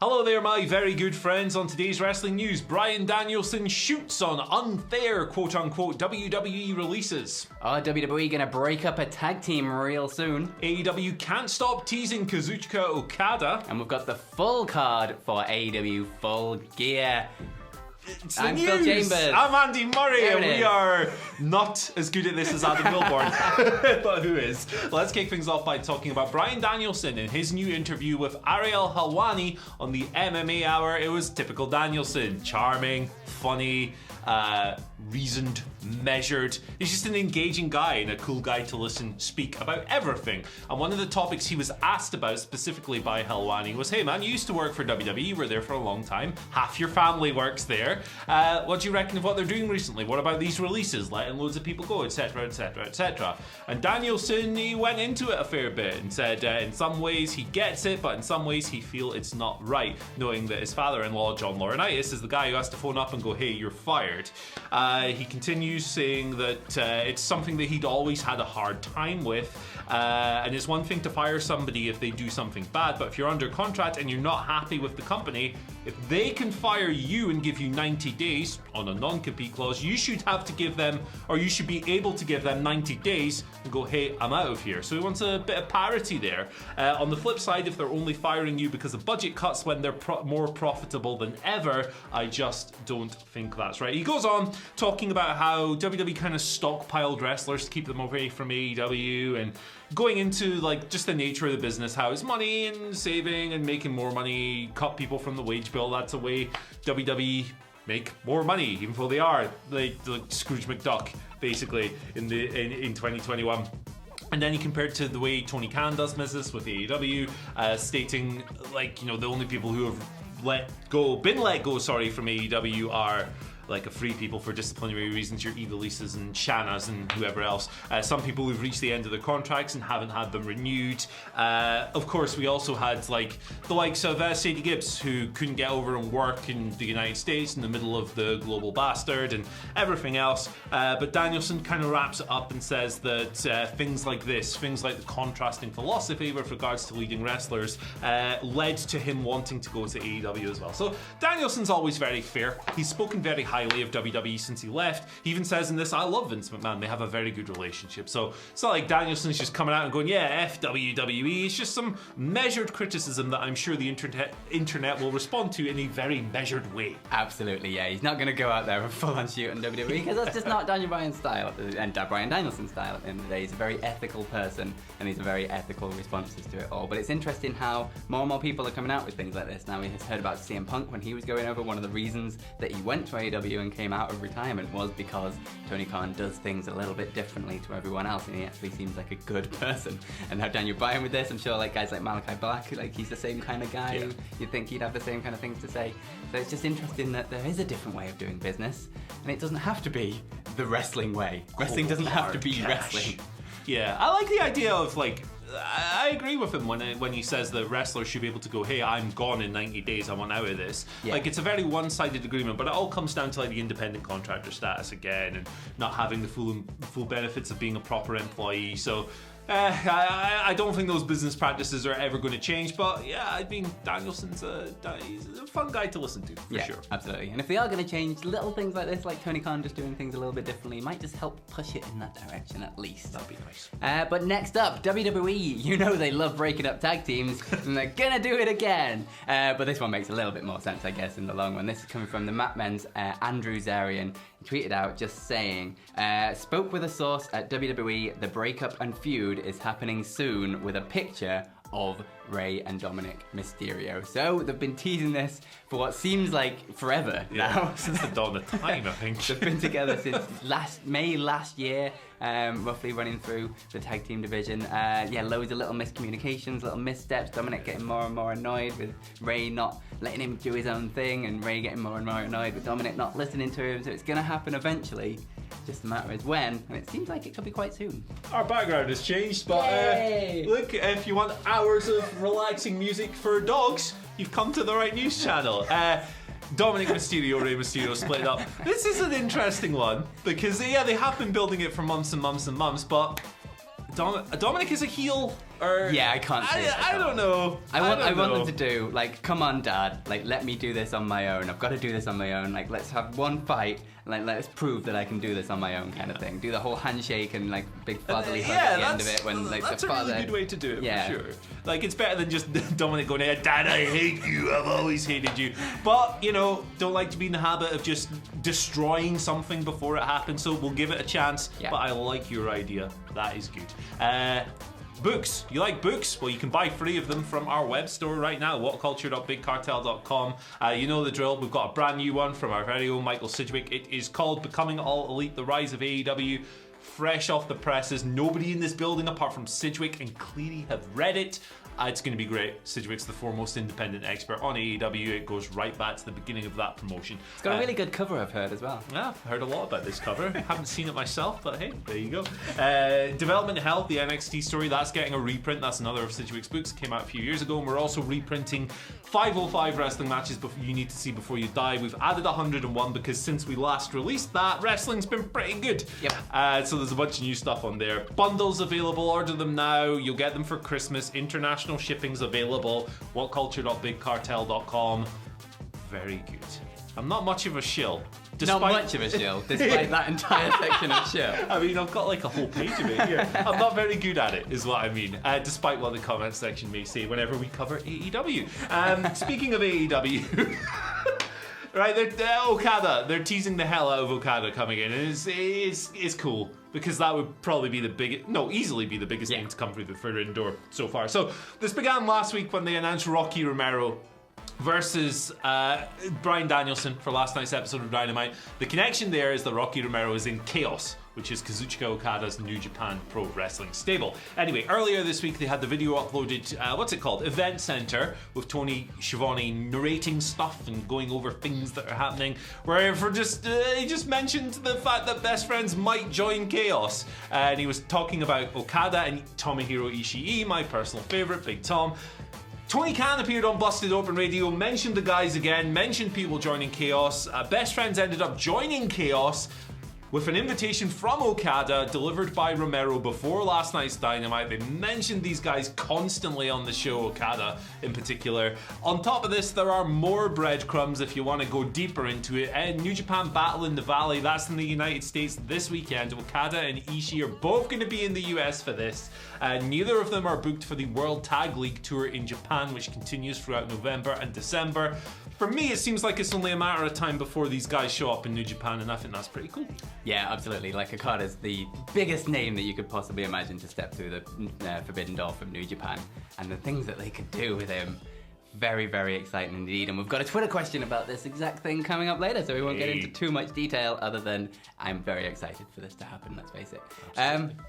Hello there, my very good friends. On today's wrestling news, Bryan Danielson shoots on unfair quote-unquote WWE releases. Are WWE gonna break up a tag team real soon? AEW can't stop teasing Kazuchika Okada. And we've got the full card for AEW Full Gear. I'm Phil Chambers. I'm Andy Murray, and we are not as good at this as Adam Wilborn, but who is? Let's kick things off by talking about Bryan Danielson and his new interview with Ariel Helwani on the MMA Hour. It was typical Danielson, charming, funny, reasoned, measured. He's just an engaging guy and a cool guy to listen speak about everything. And one of the topics he was asked about specifically by Helwani was, hey man, you used to work for WWE, you were there for a long time, half your family works there. What do you reckon of what they're doing recently? What about these releases, letting loads of people go, etc, etc, etc. And Danielson, he went into it a fair bit and said in some ways he gets it, but in some ways he feels it's not right, knowing that his father-in-law, John Laurinaitis, is the guy who has to phone up and go, hey, you're fired. He continues saying that it's something that he'd always had a hard time with, and it's one thing to fire somebody if they do something bad, but if you're under contract and you're not happy with the company, if they can fire you and give you 90 days on a non-compete clause, you should have to give them, or you should be able to give them 90 days and go, hey, I'm out of here. So he wants a bit of parity there. On the flip side, if they're only firing you because of budget cuts when they're more profitable than ever, I just don't think that's right. He goes on talking about how WWE kind of stockpiled wrestlers to keep them away from AEW, and going into like just the nature of the business, how it's money and saving and making more money, cut people from the wage bill. That's a way WWE make more money, even though they are like Scrooge McDuck basically in 2021. And then he compared to the way Tony Khan does business with AEW, stating like, you know, the only people who have been let go from AEW are like a free people for disciplinary reasons, your Evilises and Shannas and whoever else. Some people who've reached the end of their contracts and haven't had them renewed. Of course, we also had like the likes of Sadie Gibbs, who couldn't get over and work in the United States in the middle of the global bastard and everything else. But Danielson kind of wraps it up and says that things like this, things like the contrasting philosophy with regards to leading wrestlers, led to him wanting to go to AEW as well. So Danielson's always very fair. He's spoken very highly of WWE since he left. He even says in this, I love Vince McMahon, they have a very good relationship. So it's not like Danielson's just coming out and going, yeah, F WWE. It's just some measured criticism that I'm sure the internet will respond to in a very measured way. Absolutely, yeah. He's not going to go out there and full on shoot on WWE, because that's just not Daniel Bryan's style, and Bryan Danielson's style at the end of the day. He's a very ethical person, and he's a very ethical responses to it all. But it's interesting how more and more people are coming out with things like this. Now, we heard about CM Punk when he was going over. One of the reasons that he went to AEW and came out of retirement was because Tony Khan does things a little bit differently to everyone else, and he actually seems like a good person. And now Daniel Bryan with this, I'm sure like guys like Malachi Black, like he's the same kind of guy. Yeah. You'd think he'd have the same kind of things to say. So it's just interesting that there is a different way of doing business, and it doesn't have to be the wrestling way. Wrestling doesn't have to be wrestling. Yeah, I like the idea of like, I agree with him when he says that wrestlers should be able to go, hey, I'm gone in 90 days, I want out of this. Yeah. Like, it's a very one-sided agreement, but it all comes down to like the independent contractor status again, and not having the full benefits of being a proper employee. So I don't think those business practices are ever going to change, but yeah, I mean, Danielson's he's a fun guy to listen to, for sure. Absolutely. And if they are going to change, little things like this, like Tony Khan just doing things a little bit differently, might just help push it in that direction at least. That'd be nice. But next up, WWE. You know they love breaking up tag teams, and they're going to do it again. But this one makes a little bit more sense, I guess, in the long run. This is coming from the Mat Men's Andrew Zarian. He tweeted out just saying, spoke with a source at WWE, the breakup and feud is happening soon, with a picture of Rey and Dominic Mysterio. So they've been teasing this for what seems like forever now. Since the dawn of time, I think. They've been together since May last year, roughly running through the tag team division. Loads of little miscommunications, little missteps. Dominic getting more and more annoyed with Rey not letting him do his own thing, and Rey getting more and more annoyed with Dominic not listening to him. So it's going to happen eventually. Just a matter is when, and it seems like it could be quite soon. Our background has changed, but look, if you want hours of relaxing music for dogs, you've come to the right news channel. Dominic Mysterio, Rey Mysterio split up. This is an interesting one, because they have been building it for months and months and months, but Dominic is a heel Or yeah, I can't see it. I don't know. I want them to do, like, come on, Dad, like, let me do this on my own. I've got to do this on my own. Like, let's have one fight, like, let's prove that I can do this on my own, kind of thing. Do the whole handshake and, like, big fatherly hug at the end of it when, like, that's the father. That's a really good way to do it, for sure. Like, it's better than just Dominic going, Dad, I hate you. I've always hated you. But, you know, don't like to be in the habit of just destroying something before it happens. So we'll give it a chance. Yeah. But I like your idea. That is good. Books. You like books? Well, you can buy 3 of them from our web store right now, whatculture.bigcartel.com. You know the drill. We've got a brand new one from our very own Michael Sidgwick. It is called Becoming All Elite, The Rise of AEW. Fresh off the presses. Nobody in this building apart from Sidgwick and Cleary have read it. It's going to be great. Sidgwick's the foremost independent expert on AEW. It goes right back to the beginning of that promotion. It's got a really good cover, I've heard, as well. Yeah, I've heard a lot about this cover. Haven't seen it myself, but hey, there you go. Development Hell, the NXT story, that's getting a reprint. That's another of Sidgwick's books. It came out a few years ago, and we're also reprinting 505 wrestling matches you need to see before you die. We've added 101 because since we last released that, wrestling's been pretty good. Yep. So there's a bunch of new stuff on there. Bundles available. Order them now. You'll get them for Christmas. International shipping's available. WhatCulture.bigcartel.com. Very good. I'm not much of a shill. Not much of a shill, despite that entire section of shill. I mean, I've got like a whole page of it here. I'm not very good at it, is what I mean. Despite what the comment section may say whenever we cover AEW. Speaking of AEW... Right, Okada, they're teasing the hell out of Okada coming in, and it's cool, because that would probably be easily be the biggest thing to come through the forbidden door so far. So, this began last week when they announced Rocky Romero versus Bryan Danielson for last night's episode of Dynamite. The connection there is that Rocky Romero is in Chaos, which is Kazuchika Okada's New Japan Pro Wrestling stable. Anyway, earlier this week they had the video uploaded, Event Center, with Tony Schiavone narrating stuff and going over things that are happening, where he just mentioned the fact that Best Friends might join Chaos, and he was talking about Okada and Tomohiro Ishii, my personal favorite, Big Tom. Tony Khan appeared on Busted Open Radio, mentioned the guys again, mentioned people joining Chaos. Best Friends ended up joining Chaos with an invitation from Okada delivered by Romero before last night's Dynamite. They mentioned these guys constantly on the show, Okada in particular. On top of this, there are more breadcrumbs if you want to go deeper into it. And New Japan Battle in the Valley, that's in the United States this weekend. Okada and Ishii are both going to be in the US for this. Neither of them are booked for the World Tag League Tour in Japan, which continues throughout November and December. For me, it seems like it's only a matter of time before these guys show up in New Japan, and I think that's pretty cool. Yeah, absolutely. Like, Okada's the biggest name that you could possibly imagine to step through the Forbidden Door from New Japan, and the things that they could do with him. Very, very exciting indeed. And we've got a Twitter question about this exact thing coming up later, so we won't get into too much detail other than I'm very excited for this to happen, let's face it.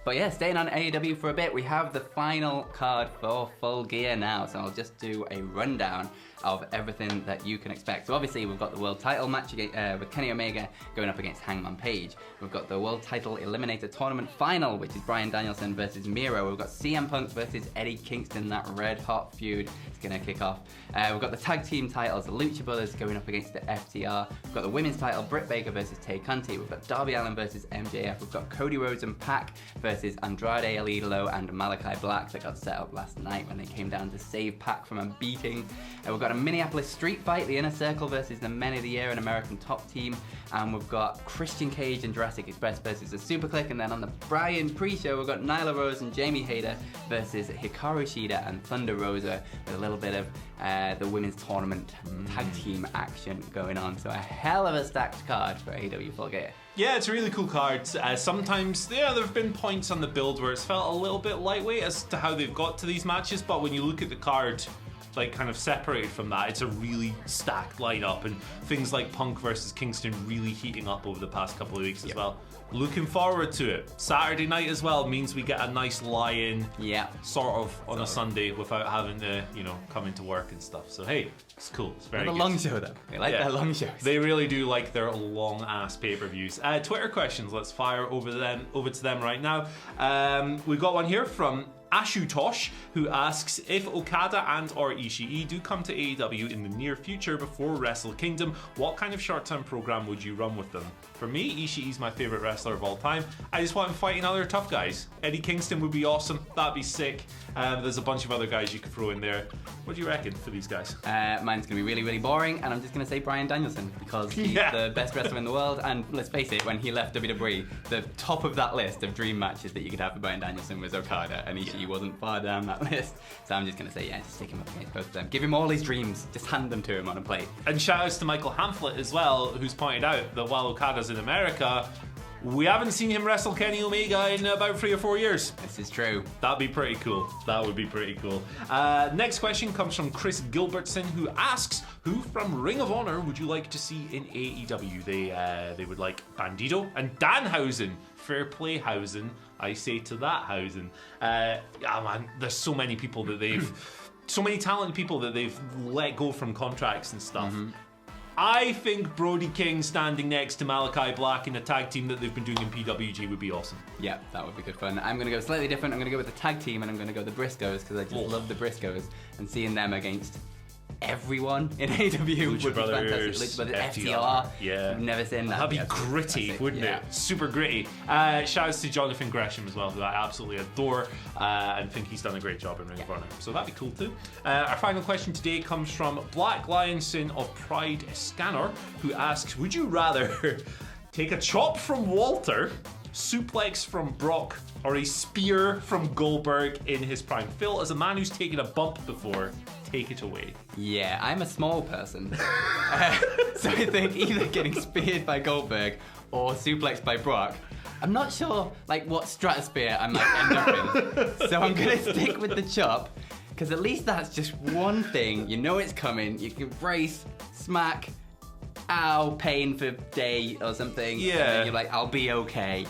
But yeah, staying on AEW for a bit, we have the final card for Full Gear now, so I'll just do a rundown of everything that you can expect. So obviously we've got the world title match with Kenny Omega going up against Hangman Page. We've got the world title eliminator tournament final, which is Bryan Danielson versus Miro. We've got CM Punk versus Eddie Kingston. That red hot feud is going to kick off. We've got the tag team titles, the Lucha Brothers going up against the FTR. We've got the women's title, Britt Baker versus Tay Conti. We've got Darby Allin versus MJF. We've got Cody Rhodes and Pac versus Andrade El Idolo and Malachi Black that got set up last night when they came down to save Pac from a beating. We've got a Minneapolis street fight, the Inner Circle versus the Men of the Year and American Top Team. And we've got Christian Cage and Jurassic Express versus the Super Click. And then on the Bryan pre-show, we've got Nyla Rose and Jamie Hayter versus Hikaru Shida and Thunder Rosa, with a little bit of the women's tournament tag team action going on. So a hell of a stacked card for AEW Full Gear. Yeah, it's a really cool card. Sometimes, there have been points on the build where it's felt a little bit lightweight as to how they've got to these matches, but when you look at the card, like, kind of separated from that, it's a really stacked lineup, and things like Punk versus Kingston really heating up over the past couple of weeks as well. Looking forward to it. Saturday night as well means we get a nice lie-in, sort of on a Sunday without having to, come into work and stuff. So hey, it's cool. It's very good. A long show though. They like their long shows. They really do like their long ass pay-per-views. Twitter questions. Let's fire over to them right now. We've got one here from Ashutosh, who asks, if Okada and or Ishii do come to AEW in the near future before Wrestle Kingdom, what kind of short-term program would you run with them? For me, Ishii's my favorite wrestler of all time. I just want him fighting other tough guys. Eddie Kingston would be awesome. That'd be sick. There's a bunch of other guys you could throw in there. What do you reckon for these guys? Mine's going to be really, really boring, and I'm just going to say Bryan Danielson, because he's the best wrestler in the world, and let's face it, when he left WWE, the top of that list of dream matches that you could have for Bryan Danielson was Okada, and Ishii wasn't far down that list. So I'm just going to say, just stick him up against both of them. Give him all his dreams. Just hand them to him on a plate. And shout outs to Michael Hamflett as well, who's pointed out that while Okada's in America, we haven't seen him wrestle Kenny Omega in about 3 or 4 years. This is true. That'd be pretty cool. That would be pretty cool. Next question comes from Chris Gilbertson, who asks, who from Ring of Honor would you like to see in AEW? They would like Bandito and Danhausen. Fair play, Hausen. I say to that, Hausen. Man, there's so many people that so many talented people that they've let go from contracts and stuff. I think Brody King standing next to Malachi Black in a tag team that they've been doing in PWG would be awesome. Yeah, that would be good fun. I'm going to go slightly different. I'm going to go with the tag team, and I'm going to go the Briscoes, because I just love the Briscoes, and seeing them against everyone in AEW would be fantastic. Lucha Brothers, FTR. Yeah. I've never seen that. That'd be gritty, wouldn't it? Super gritty. Shouts to Jonathan Gresham as well, who I absolutely adore and think he's done a great job in Ring of Honor. So that'd be cool too. Our final question today comes from Black Lionson of Pride Scanner, who asks, would you rather take a chop from Walter, suplex from Brock, or a spear from Goldberg in his prime? Phil, as a man who's taken a bump before, take it away. Yeah, I'm a small person. So I think either getting speared by Goldberg or suplexed by Brock. I'm not sure what stratosphere I might end up in. So I'm going to stick with the chop, because at least that's just one thing. You know it's coming. You can brace, smack, ow, pain for day or something. Yeah. And then you're like, I'll be okay.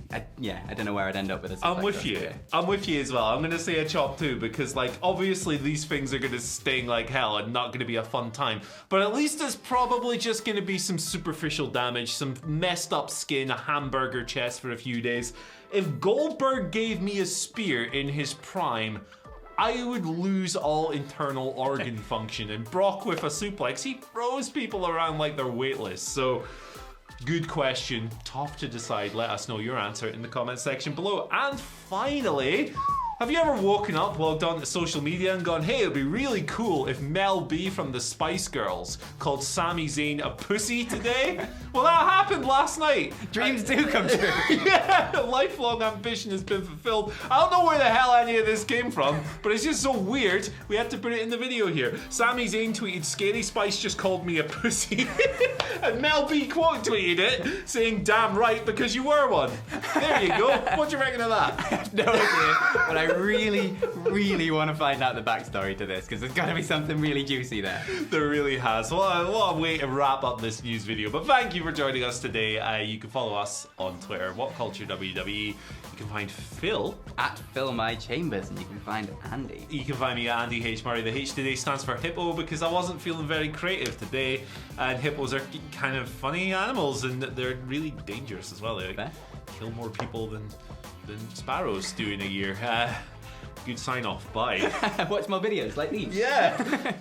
I don't know where I'd end up with a suplex. I'm with you. I'm with you as well. I'm going to say a chop too, because obviously these things are going to sting like hell and not going to be a fun time. But at least it's probably just going to be some superficial damage, some messed up skin, a hamburger chest for a few days. If Goldberg gave me a spear in his prime, I would lose all internal organ function. And Brock with a suplex, he throws people around like they're weightless. So good question. Tough to decide. Let us know your answer in the comment section below. And finally, have you ever woken up, logged on to social media and gone, hey, it'd be really cool if Mel B from the Spice Girls called Sami Zayn a pussy today? Well, that happened last night. Dreams do come true. Yeah, a lifelong ambition has been fulfilled. I don't know where the hell any of this came from, but it's just so weird. We had to put it in the video here. Sami Zayn tweeted, Scary Spice just called me a pussy. And Mel B quote tweeted it, saying, damn right, because you were one. There you go. What do you reckon of that? I have no idea, but I really, really want to find out the backstory to this, because there's got to be something really juicy there. There really has. What a way to wrap up this news video. But thank you for joining us today. You can follow us on Twitter, WhatCulture WWE. You can find Phil at Phil My Chambers, and you can find Andy. You can find me at Andy H. Murray. The H today stands for Hippo, because I wasn't feeling very creative today. And hippos are kind of funny animals, and they're really dangerous as well. They kill more people than sparrows do in a year. Good sign off. Bye. Watch more videos like these. Yeah.